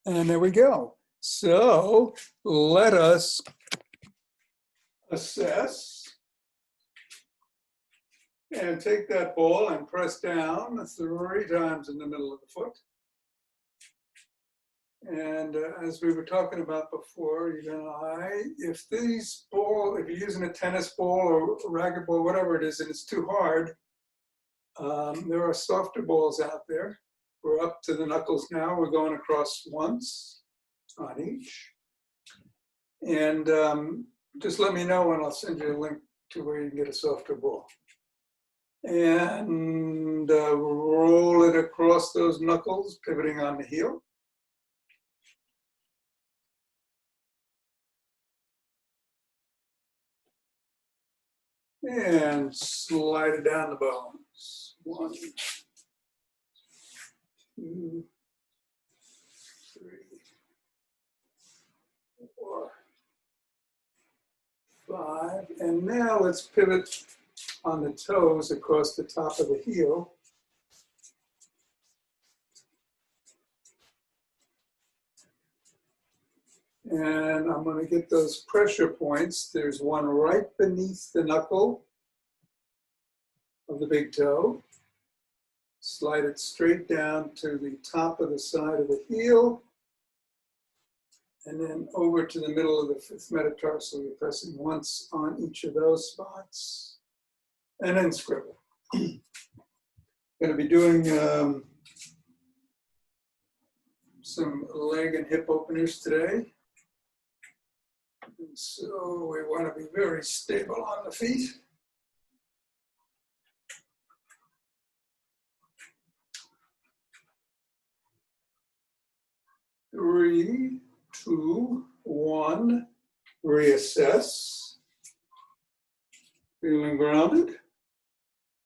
And there we go. So let us assess and take that ball and press down 3 times in the middle of the foot. And as we were talking about before, you're gonna if you're using a tennis ball or a racket ball, whatever it is, and it's too hard, there are softer balls out there. We're up to the knuckles now. We're going across once on each. And just let me know and I'll send you a link to where you can get a softer ball. And roll it across those knuckles, pivoting on the heel. And slide it down the bones. 1, 2, 3, 4, 5. And now let's pivot on the toes across the top of the heel. And I'm going to get those pressure points. There's one right beneath the knuckle of the big toe. Slide it straight down to the top of the side of the heel. And then over to the middle of the 5th metatarsal. You're pressing once on each of those spots. And then scribble. Going to be doing some leg and hip openers today. And so we want to be very stable on the feet. Three, 2, 1, reassess. Feeling grounded?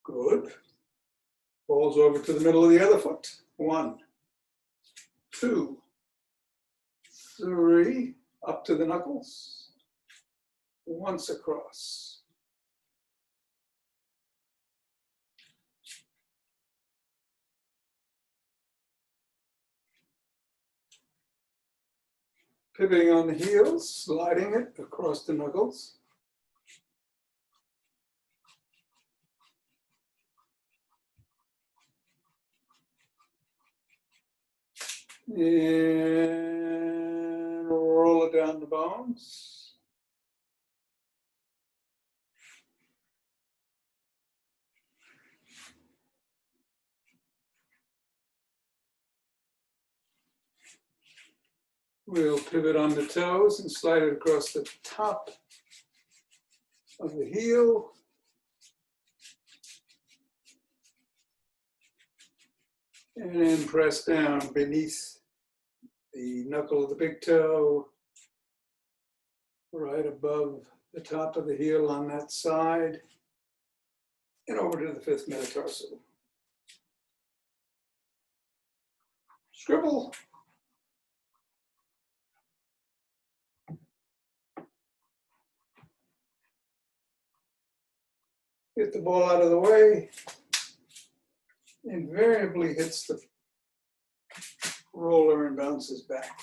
Good. Balls over to the middle of the other foot. 1, 2, 3, up to the knuckles. Once across. Pivoting on the heels, sliding it across the knuckles. And roll it down the bones. We'll pivot on the toes and slide it across the top of the heel. And then press down beneath the knuckle of the big toe, right above the top of the heel on that side, and over to the 5th metatarsal. Scribble. Get the ball out of the way. Invariably hits the roller and bounces back.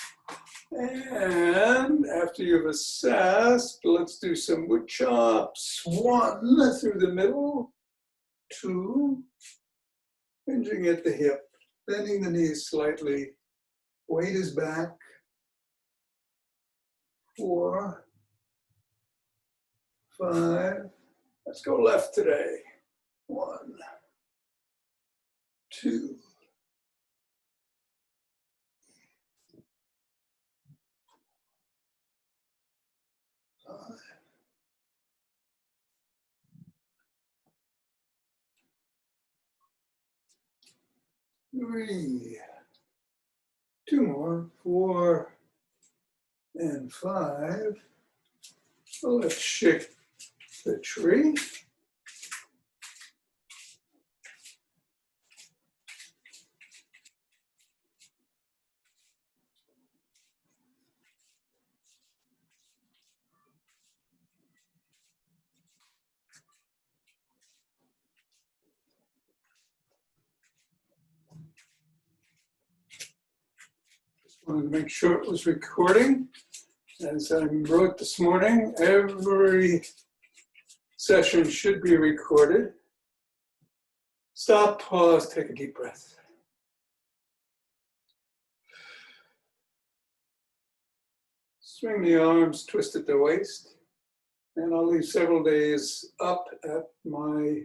And after you've assessed, let's do some wood chops. 1 through the middle, 2, hinging at the hip, bending the knees slightly, weight is back. 4, 5, let's go left today. 1, 2, 5, 3, 2 more, 4, and 5. So let's shake the tree. Wanted to make sure it was recording. As I wrote this morning, every session should be recorded. Stop, pause, take a deep breath. Swing the arms, twist at the waist. And I'll leave several days up at my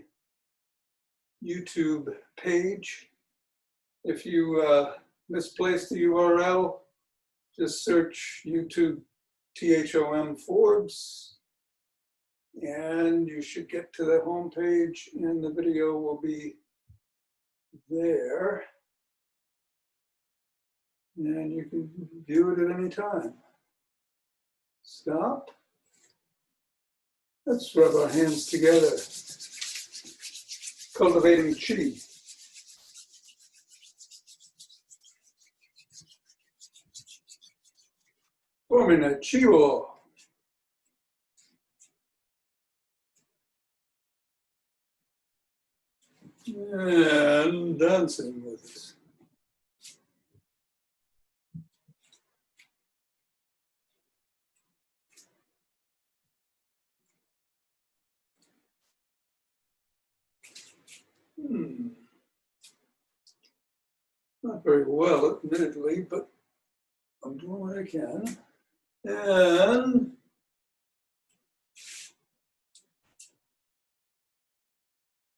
YouTube page. If you misplaced the URL, just search YouTube Thom Forbes, and you should get to the home page, and the video will be there. And you can view it at any time. Stop. Let's rub our hands together. Cultivating chi. Forming a chi wall. And dancing with us. Not very well, admittedly, but I'm doing what I can. And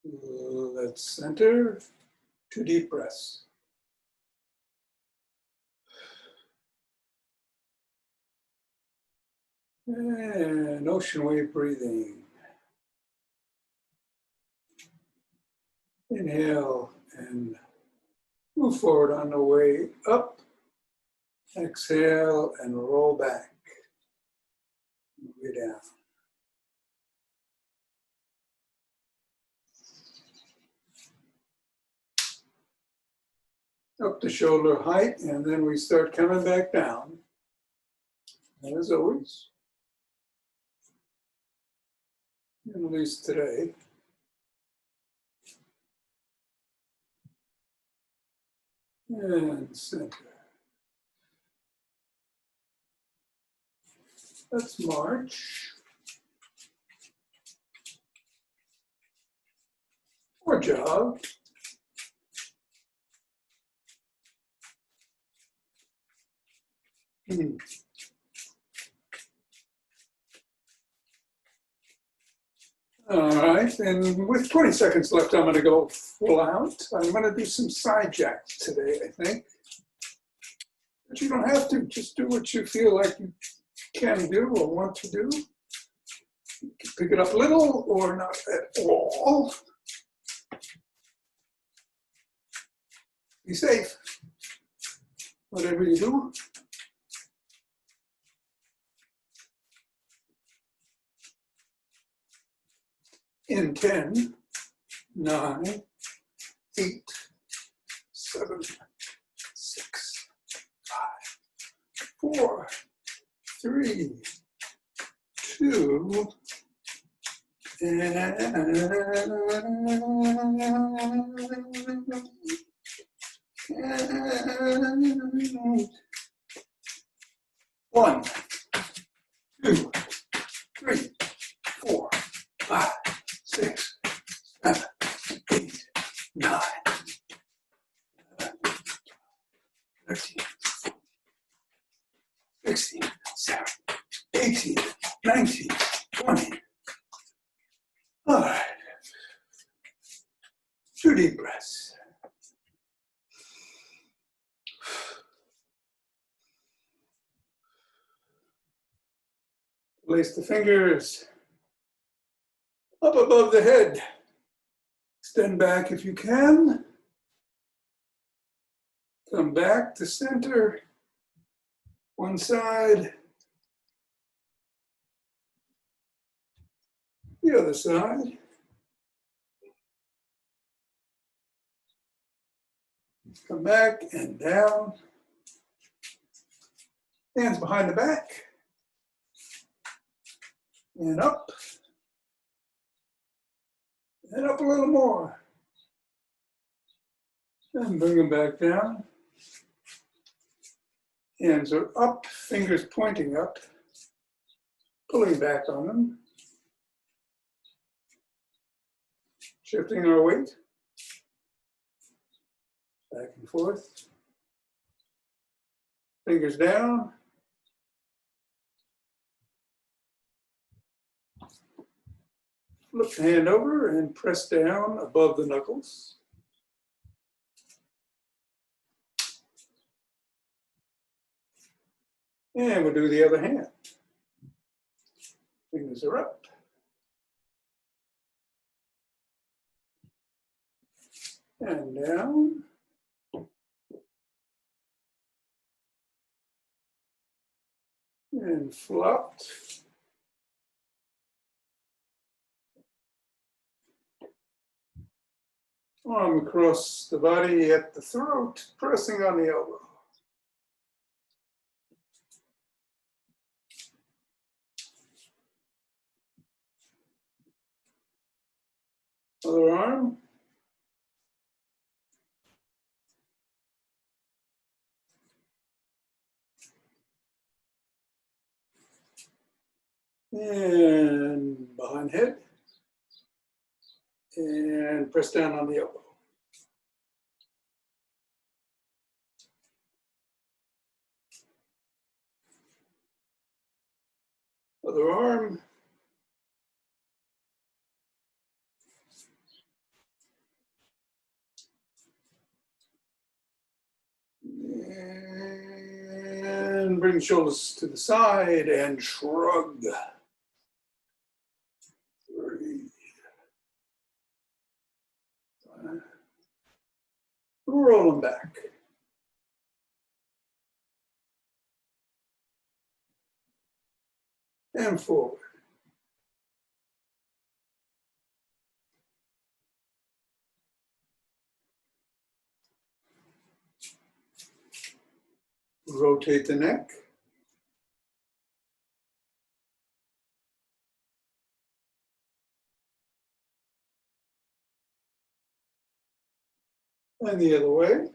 let's center. 2 deep breaths. And ocean wave breathing. Inhale and move forward on the way up. Exhale and roll back. Way down. Up to shoulder height, and then we start coming back down. As always, at least today. And center. Let's march. Or jog. All right, and with 20 seconds left, I'm going to go full out. I'm going to do some side jacks today, I think. But you don't have to. Just do what you feel like you can do or want to do. You can pick it up a little or not at all. Be safe, whatever you do. In 10, 9, 8, 7, 6, 5, 4, 3, 2, and 1, 2, 3, 4, 5, 6, 7, 8, 9, 13, 16, 17, 18, 19, 20. All right. 2 deep breaths. Place the fingers up above the head. Extend back if you can. Come back to center. One side. The other side. Come back and down. Hands behind the back. And up. And up a little more. And bring them back down. Hands are up, fingers pointing up, pulling back on them. Shifting our weight. Back and forth. Fingers down. Flip the hand over and press down above the knuckles. And we'll do the other hand. Fingers are up. And down. And flopped. Arm across the body at the throat, pressing on the elbow. Other arm. And behind head. And press down on the elbow. Other arm. And bring shoulders to the side and shrug. Roll them back. And forward. Rotate the neck. And the other way.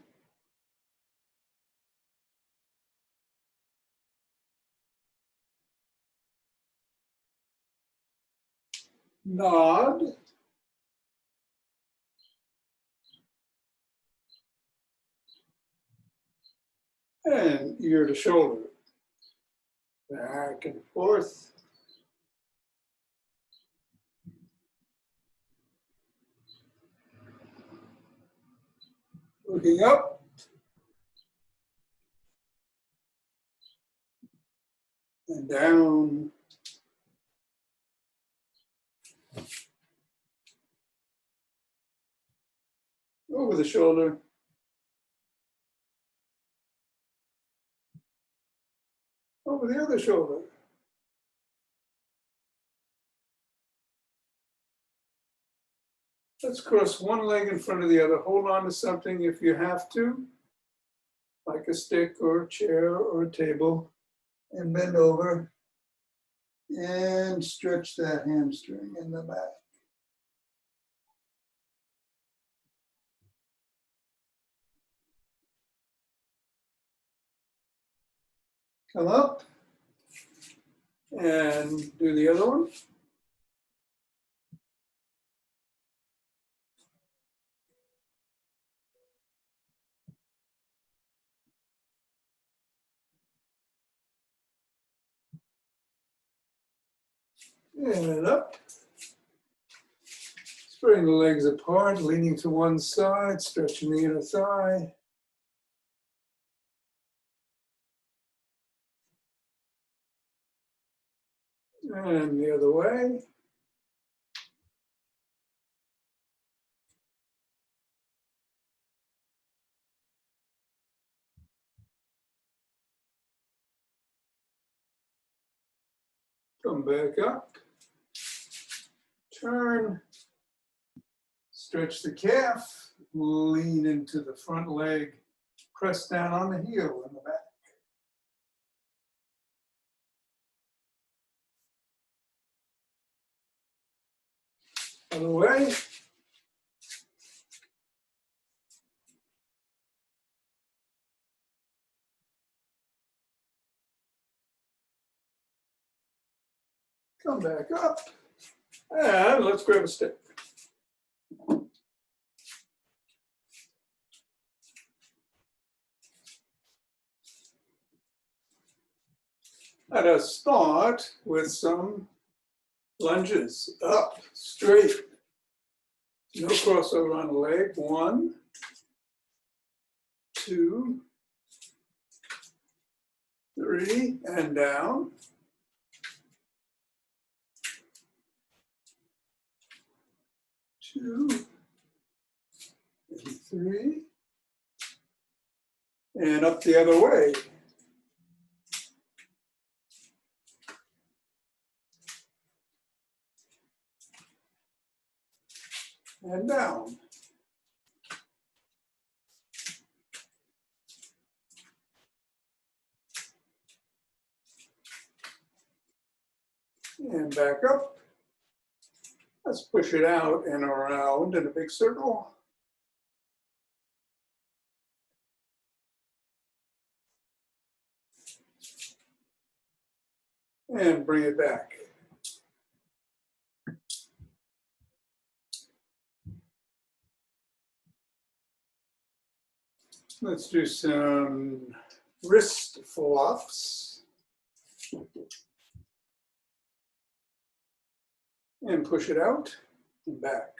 Nod. And ear to shoulder. Back and forth. Looking up. And down. Over the shoulder. Over the other shoulder. Let's cross one leg in front of the other. Hold on to something if you have to, like a stick or a chair or a table, and bend over and stretch that hamstring in the back. Come up and do the other one. And up. Spreading the legs apart, leaning to one side, stretching the inner thigh. And the other way. Come back up. Turn. Stretch the calf. Lean into the front leg. Press down on the heel in the back. Other way. Come back up. And let's grab a stick. Let us start with some lunges. Up, straight. No crossover on the leg. 1, 2, 3, and down. 2, and 3, and up the other way. And down. And back up. Let's push it out and around in a big circle. And bring it back. Let's do some wrist flops. And push it out and back.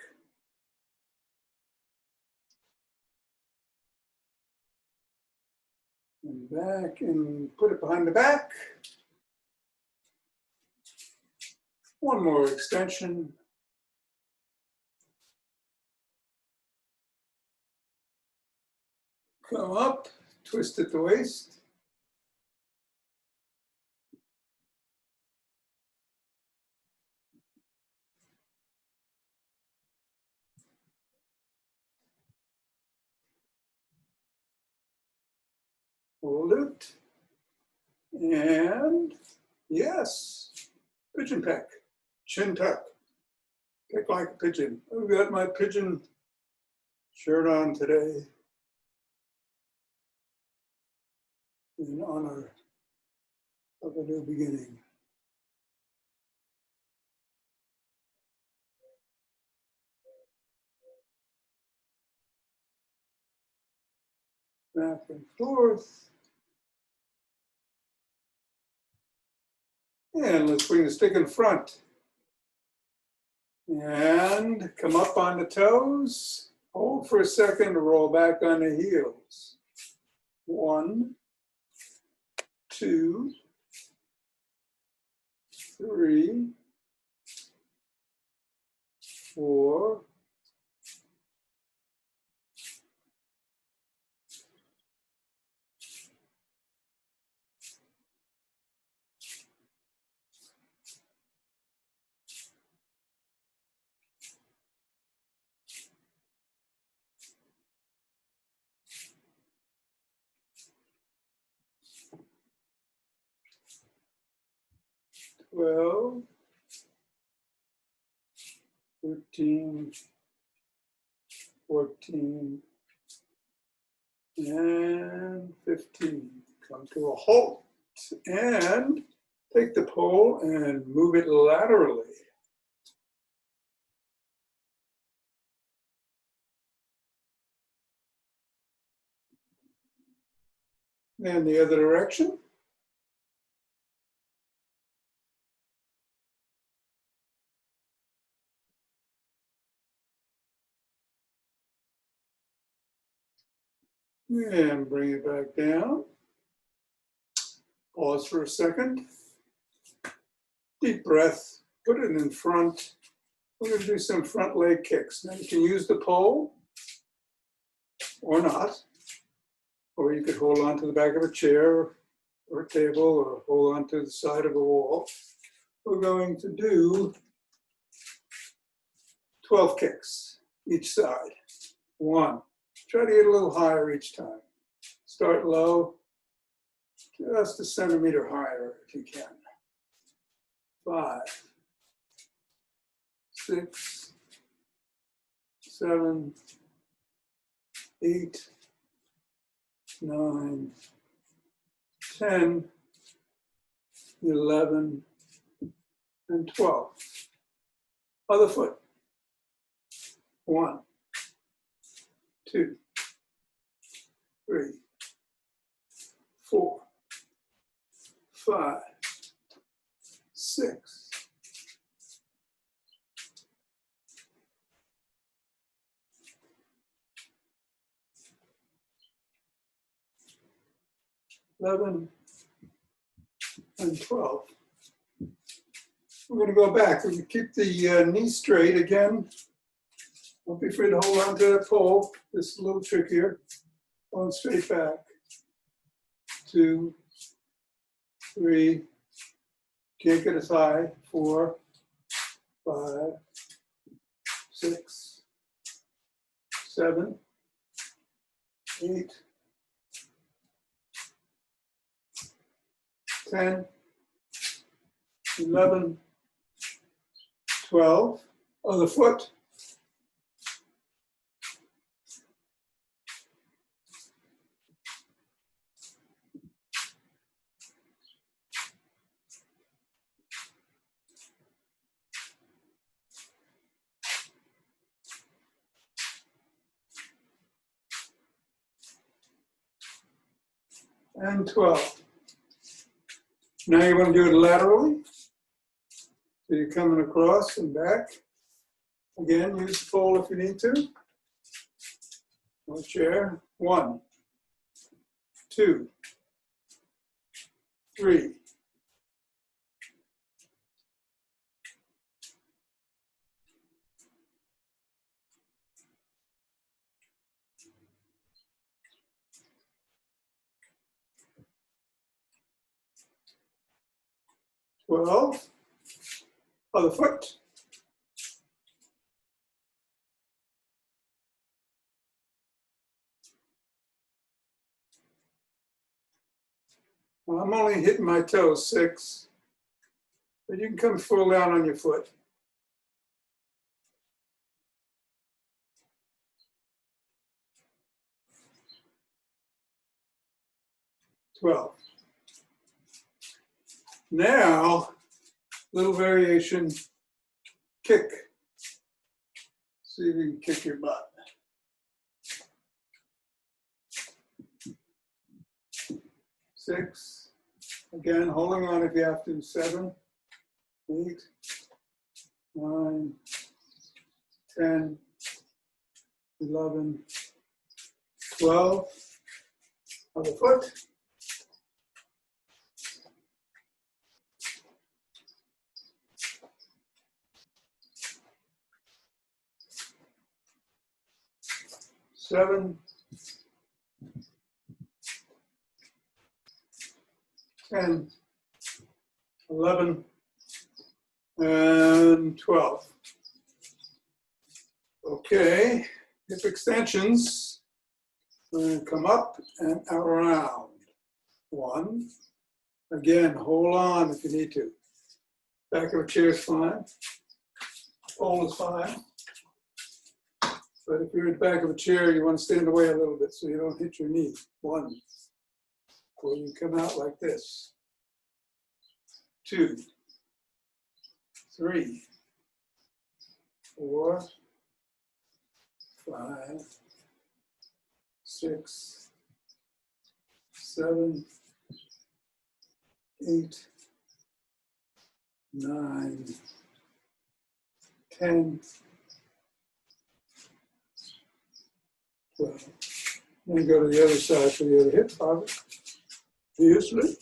And back and put it behind the back. One more extension. Come up, twist at the waist. Hold it. And yes, pigeon peck, chin tuck. Peck like a pigeon. I've got my pigeon shirt on today in honor of a new beginning. Back and forth. And let's bring the stick in front. And come up on the toes. Hold for a second to roll back on the heels. 1, 2, 3, 4, 12, 13, 14, and 15. Come to a halt and take the pole and move it laterally. And the other direction. And bring it back down. Pause for a second. Deep breath. Put it in front. We're going to do some front leg kicks. Now you can use the pole or not. Or you could hold on to the back of a chair or a table or hold on to the side of a wall. We're going to do 12 kicks each side. 1. Try to get a little higher each time. Start low, just a centimeter higher if you can. 5, 6, 7, 8, 9, 10, 11, and 12. Other foot. 1, 2, 3, 4, 5, 6, 11, and 12. We're going to go back. We keep the knee straight again. Don't be afraid to hold on to that pole. This is a little trickier. Going straight back. 2, 3, can't get as high. 4, 5, 6, 7, 8, 10, 11, 12. Other foot. And 12. Now you want to do it laterally. So you're coming across and back. Again, use the pole if you need to. Or chair. 1, 2, 3. 12. Other foot. Well, I'm only hitting my toes, 6. But you can come full down on your foot. 12. Now, little variation, kick. See if you can kick your butt. 6. Again, holding on if you have to. 7, 8, 9, 10, 11, 12. Other foot. 7, 10, 11, and 12. Okay, hip extensions. We're going to come up and around. 1. Again, hold on if you need to. Back of a chair is fine. Pole is fine. But if you're at the back of a chair, you want to stand away a little bit so you don't hit your knee. 1. Or you come out like this. 2, 3, 4, 5, 6, 7, 8, 9, 10, 12. Then go to the other side for the other hip, obviously.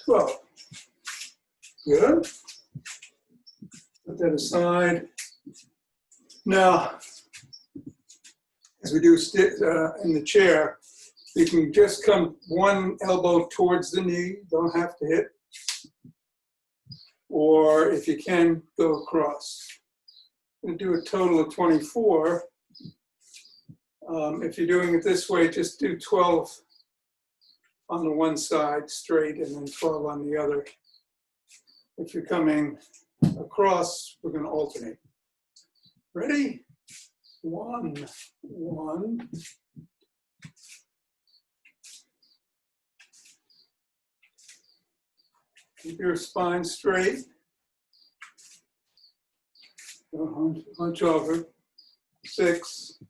12. Good. Put that aside. Now, as we do in the chair, you can just come one elbow towards the knee, don't have to hit. Or if you can, go across. I'm going to do a total of 24. If you're doing it this way, just do 12 on the one side straight and then 12 on the other. If you're coming across, we're going to alternate. Ready? 1, 1. Keep your spine straight. Hunch over. 6,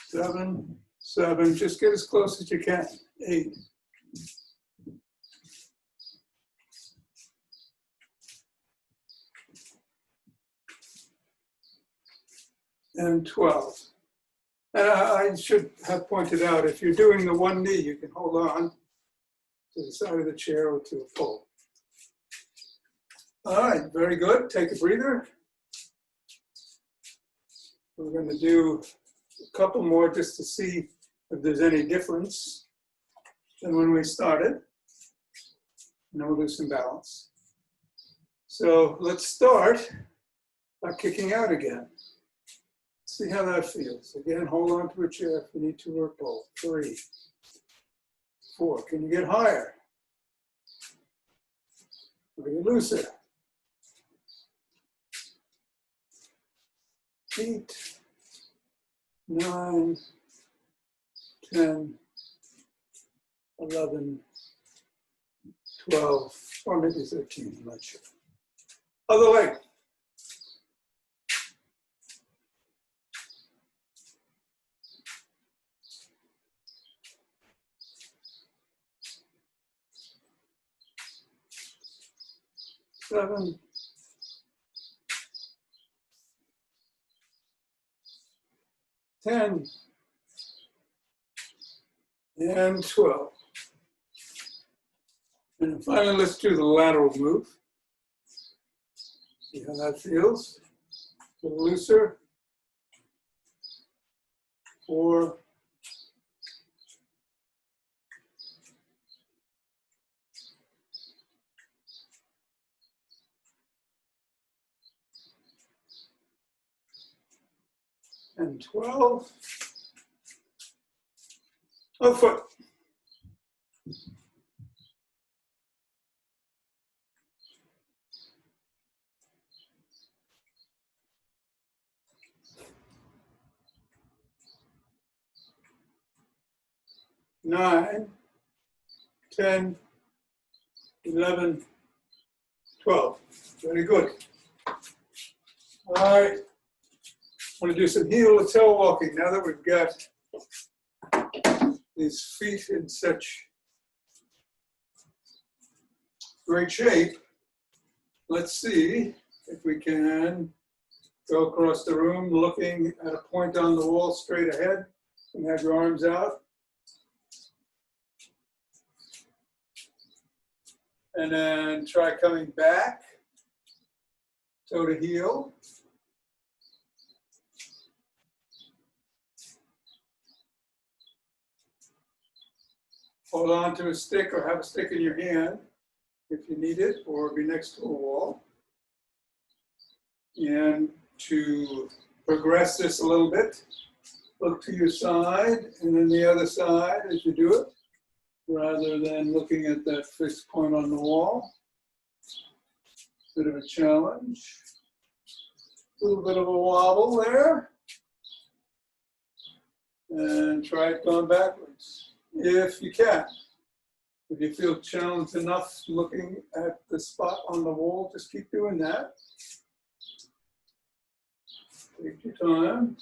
7, 7. Just get as close as you can. 8. And 12. And I should have pointed out, if you're doing the one knee, you can hold on to the side of the chair or to a pole. All right, very good. Take a breather. We're going to do a couple more just to see if there's any difference than when we started. And then we'll do some balance. So let's start by kicking out again. See how that feels. Again, hold on to a chair if you need to, or a pole. 3, 4. Can you get higher? Or are you looser? 8, 9, 10, 11, 12, or maybe 13, I'm not sure. Other leg. Seven, 10, and 12. And finally, let's do the lateral move. See how that feels. A little looser. 4, 12. A foot. Nine, 10, 11, 12. Very good. All right. I'm going to do some heel to toe walking now that we've got these feet in such great shape. Let's see if we can go across the room looking at a point on the wall straight ahead and have your arms out. And then try coming back, toe to heel. Hold on to a stick or have a stick in your hand if you need it, or be next to a wall. And to progress this a little bit, look to your side and then the other side as you do it, rather than looking at that fixed point on the wall. Bit of a challenge. A little bit of a wobble there. And try it going backwards, if you can. If you feel challenged enough looking at the spot on the wall, just keep doing that. Take your time.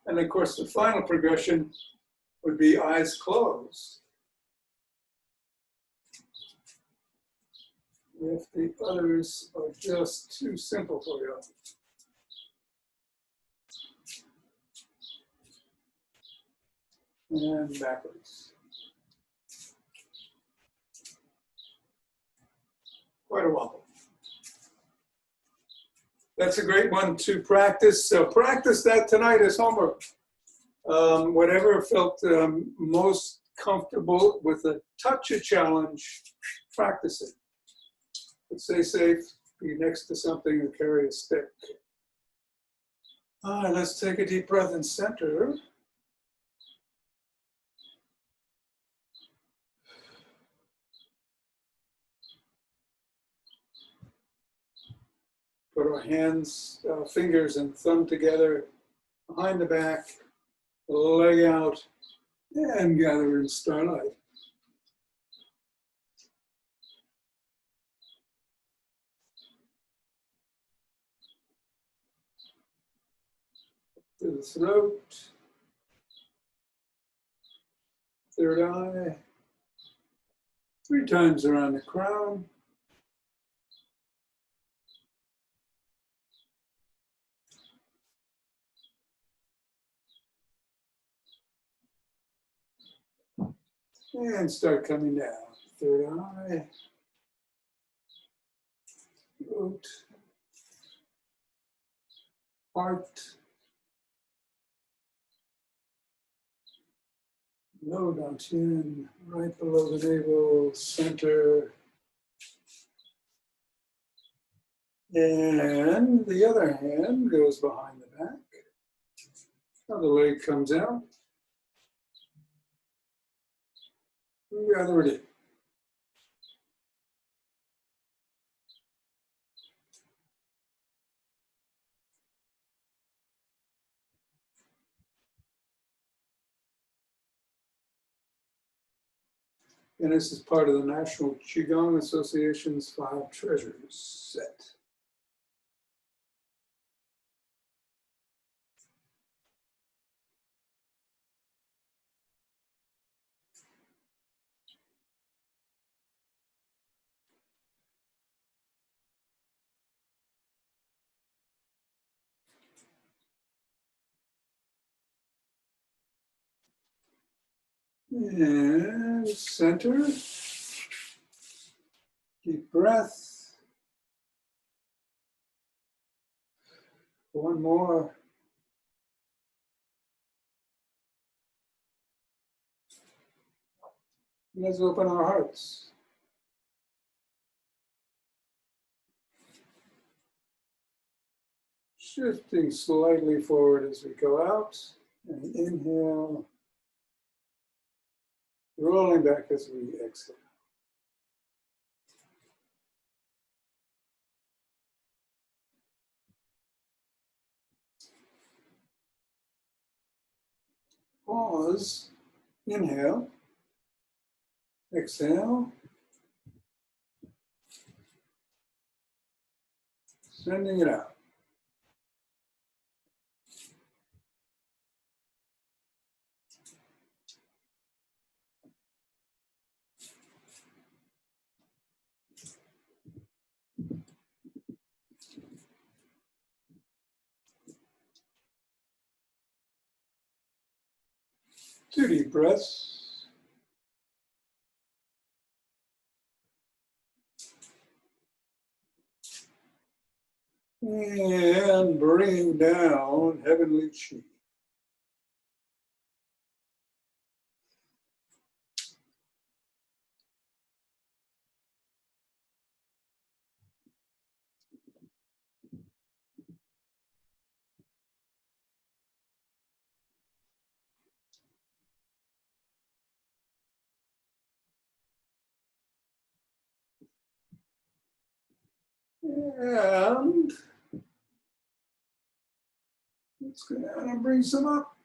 And of course, the final progression would be eyes closed. If the others are just too simple for you. And backwards. Quite a wobble. That's a great one to practice. So practice that tonight as homework. Whatever felt most comfortable with a touch of challenge, practice it. But stay safe, be next to something or carry a stick. All right, let's take a deep breath and center. Put our hands, fingers and thumb together behind the back, leg out, and gather in starlight. To the throat, third eye, 3 times around the crown. And start coming down. Third eye, throat, heart, low down chin, right below the navel, center. And the other hand goes behind the back. Now the leg comes out. Gather it in. And this is part of the National Qigong Association's 5 Treasures set. And center. Deep breath. One more. Let's open our hearts. Shifting slightly forward as we go out. And inhale. Rolling back as we exhale. Pause. Inhale. Exhale. Sending it out. Two deep breaths. And bringing down heavenly chi. And let's go down and bring some up.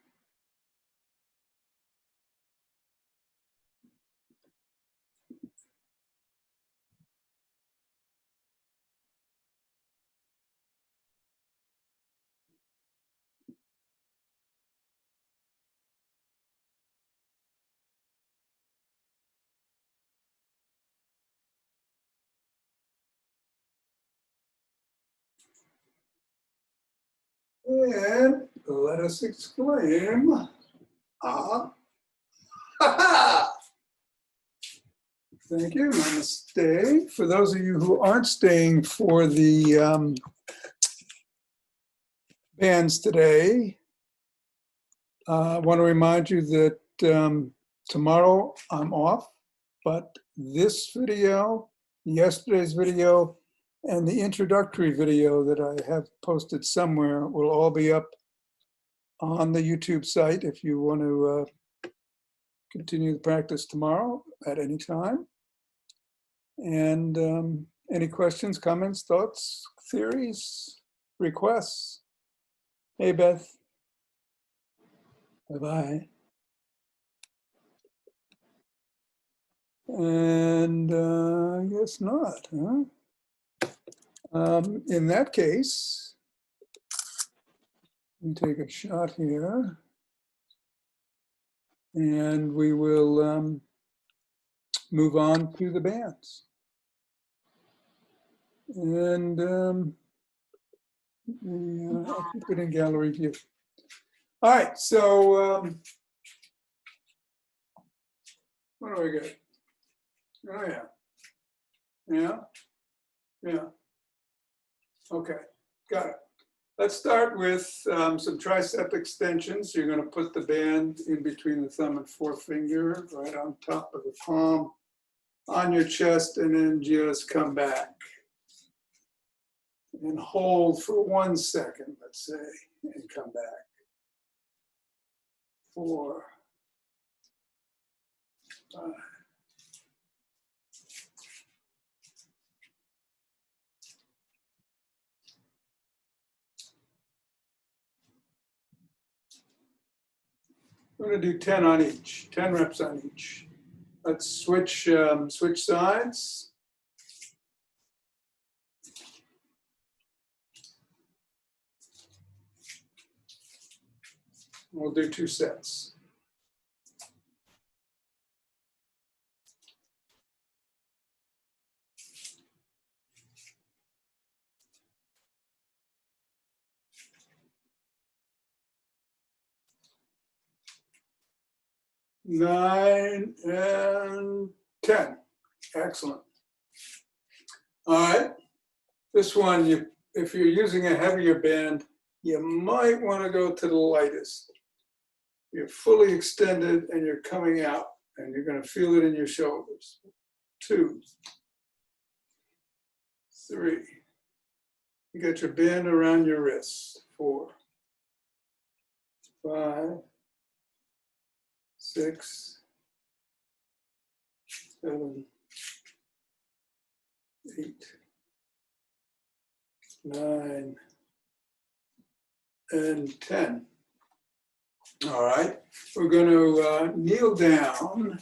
And let us exclaim, ah, ha, ha. Thank you, namaste. For those of you who aren't staying for the bands today, I want to remind you that tomorrow I'm off, but this video, yesterday's video, and the introductory video that I have posted somewhere will all be up on the YouTube site if you want to continue the practice tomorrow at any time. And any questions, comments, thoughts, theories, requests? Hey, Beth. Bye-bye. And I guess not, huh? In that case, we take a shot here, and we will move on to the bands. And I'll keep it in gallery view. All right, so what do we got? Oh, yeah. Yeah. Yeah. Okay, got it. Let's start with some tricep extensions. You're going to put the band in between the thumb and forefinger, right on top of the palm, on your chest, and then just come back. And hold for 1 second, let's say, and come back. 4, 5. We're going to do 10 on each, 10 reps on each. Let's switch sides. We'll do 2 sets. Nine and 10. Excellent. All right. This one, if you're using a heavier band, you might want to go to the lightest. You're fully extended and you're coming out, and you're going to feel it in your shoulders. 2, 3. You got your band around your wrists. 4, 5, 6, 7, 8, 9, and 10. All right, we're going to kneel down.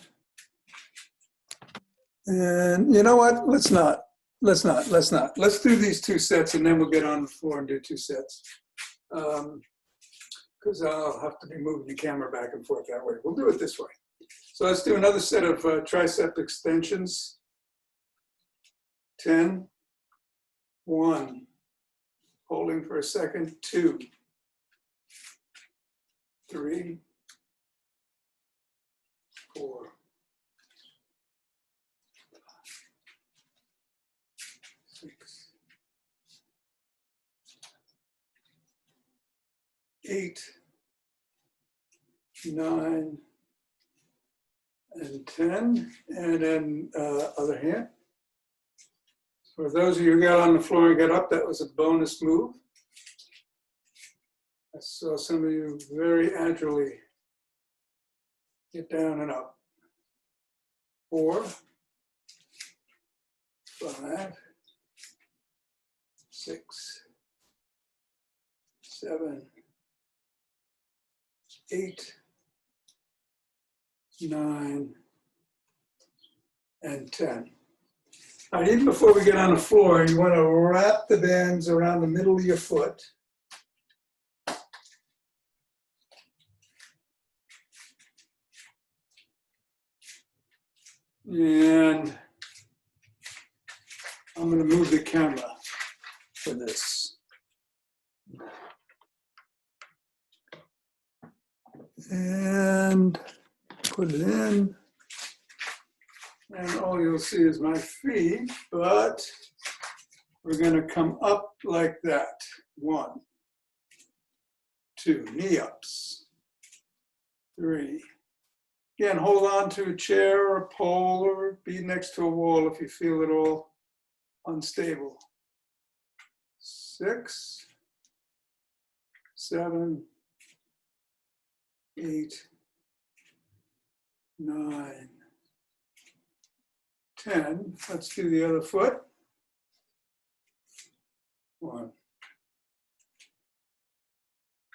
And you know what? Let's not. Let's do these 2 sets, and then we'll get on the floor and do 2 sets. Because I'll have to be moving the camera back and forth that way. We'll do it this way. So let's do another set of tricep extensions. 10, 1, holding for a second, 2, 3, 4, 6, 8, 9, and 10. And then other hand. For those of you who got on the floor and got up, that was a bonus move. I saw some of you very agilely get down and up. 4, 5, 6, 7, 8, 9, and 10. All right, even before we get on the floor, you want to wrap the bands around the middle of your foot. And I'm going to move the camera for this. And put it in. And all you'll see is my feet, but we're going to come up like that. 1, 2, knee ups. 3. Again, hold on to a chair or a pole, or be next to a wall if you feel at all unstable. 6, 7, 8, 9, 10. Let's do the other foot. 1,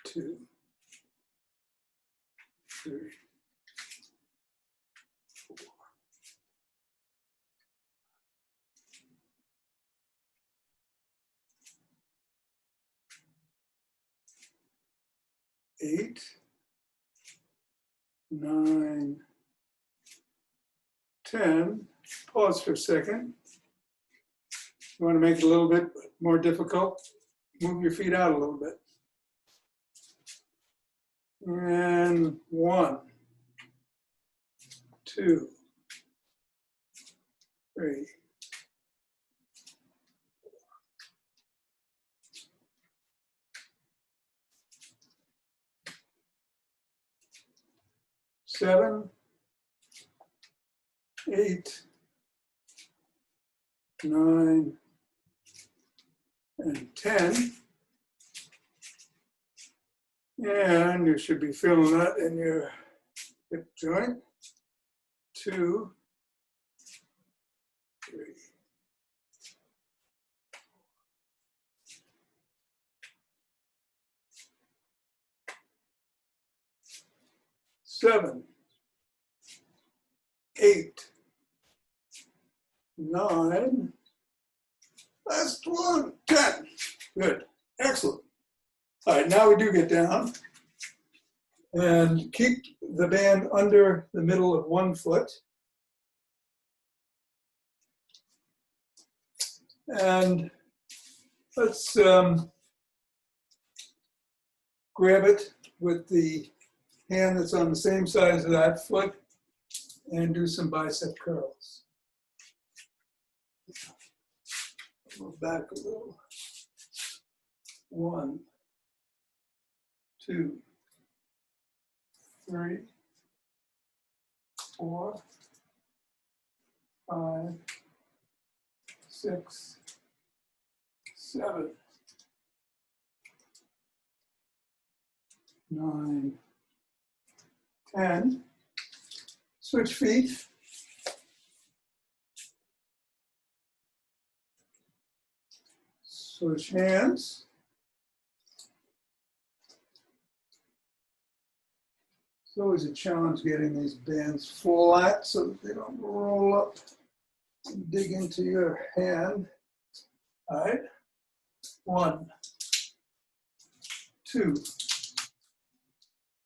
2, 3, 4, 8, 9, 10. Pause for a second. You want to make it a little bit more difficult? Move your feet out a little bit. And 1, 2, 3, 7, 8, 9, and 10. And you should be feeling that in your hip joint. 2, 3, 7, 8, 9, last one, 10. Good, excellent. All right, now we do get down and keep the band under the middle of one foot. And let's grab it with the hand that's on the same side as that foot and do some bicep curls. Move back a little. 1, 2, 3, 4, 5, 6, 7, 9, 10. Switch feet. Switch hands. It's always a challenge getting these bands flat so that they don't roll up and dig into your hand. All right. 1, 2,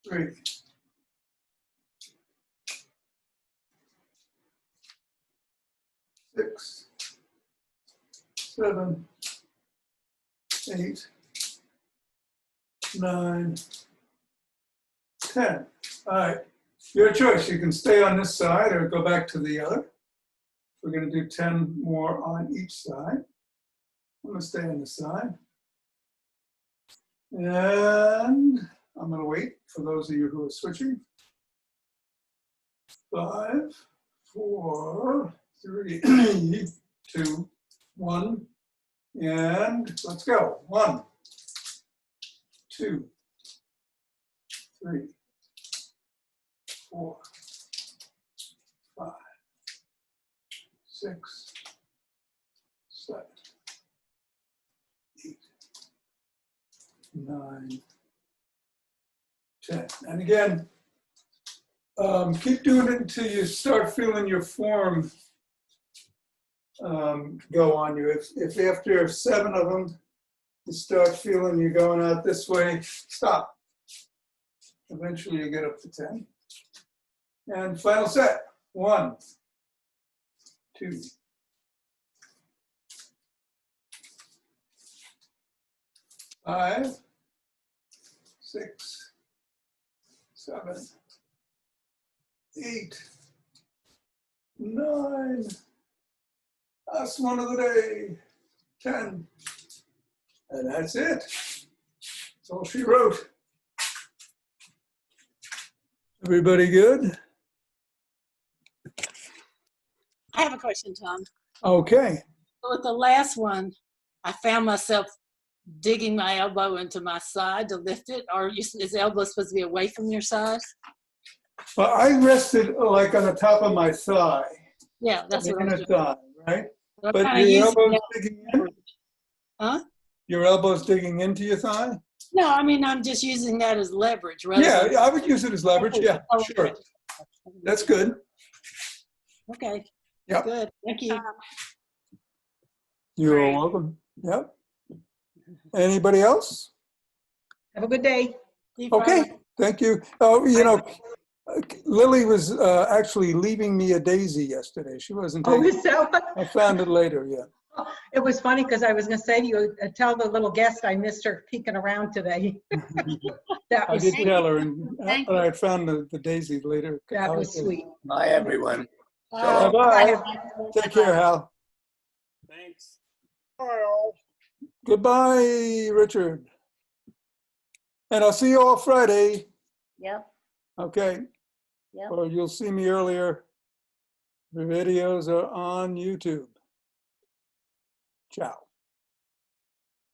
3, 6, 7, 8, 9, 10. All right, your choice. You can stay on this side or go back to the other. We're going to do 10 more on each side. I'm going to stay on this side. And I'm going to wait for those of you who are switching. 5, 4, 3, 2, 1. And let's go. 1, 2, 3, 4, 5, 6, 7, 8, 9, 10. And again, keep doing it until you start feeling your form go on you. If after 7 of them, you start feeling you're going out this way, stop. Eventually you get up to 10. And final set. 1, 2, 5, 6, 7, 8, 9. Last one of the day. 10. And that's it. That's all she wrote. Everybody good? I have a question, Tom. Okay. With the last one, I found myself digging my elbow into my side to lift it, or is the elbow supposed to be away from your side? Well, I rested like on the top of my thigh. Yeah, that's what I'm doing. Thigh, right? So But your elbow's digging in? Huh? Your elbow's digging into your thigh? No, I mean, I'm just using that as leverage rather Yeah, than. I would use it as leverage. Yeah, Oh, sure. okay. That's good. Okay, Yep. good. Thank you. You're Right. welcome. Yep. Anybody else? Have a good day. See you Okay, Friday. thank you. Oh, you know, Lily was actually leaving me a daisy yesterday. She wasn't Oh, taking is that what? I found it later, yeah. It was funny because I was going to say to you, tell the little guest I missed her peeking around today. That I was did sweet. tell her, and Thank but I had found the daisy later. That was sweet. Bye, everyone. Bye. Bye-bye. Take care, Hal. Thanks. Goodbye, Richard. And I'll see you all Friday. Yep, Okay. yep. Or you'll see me earlier. The videos are on YouTube. Ciao.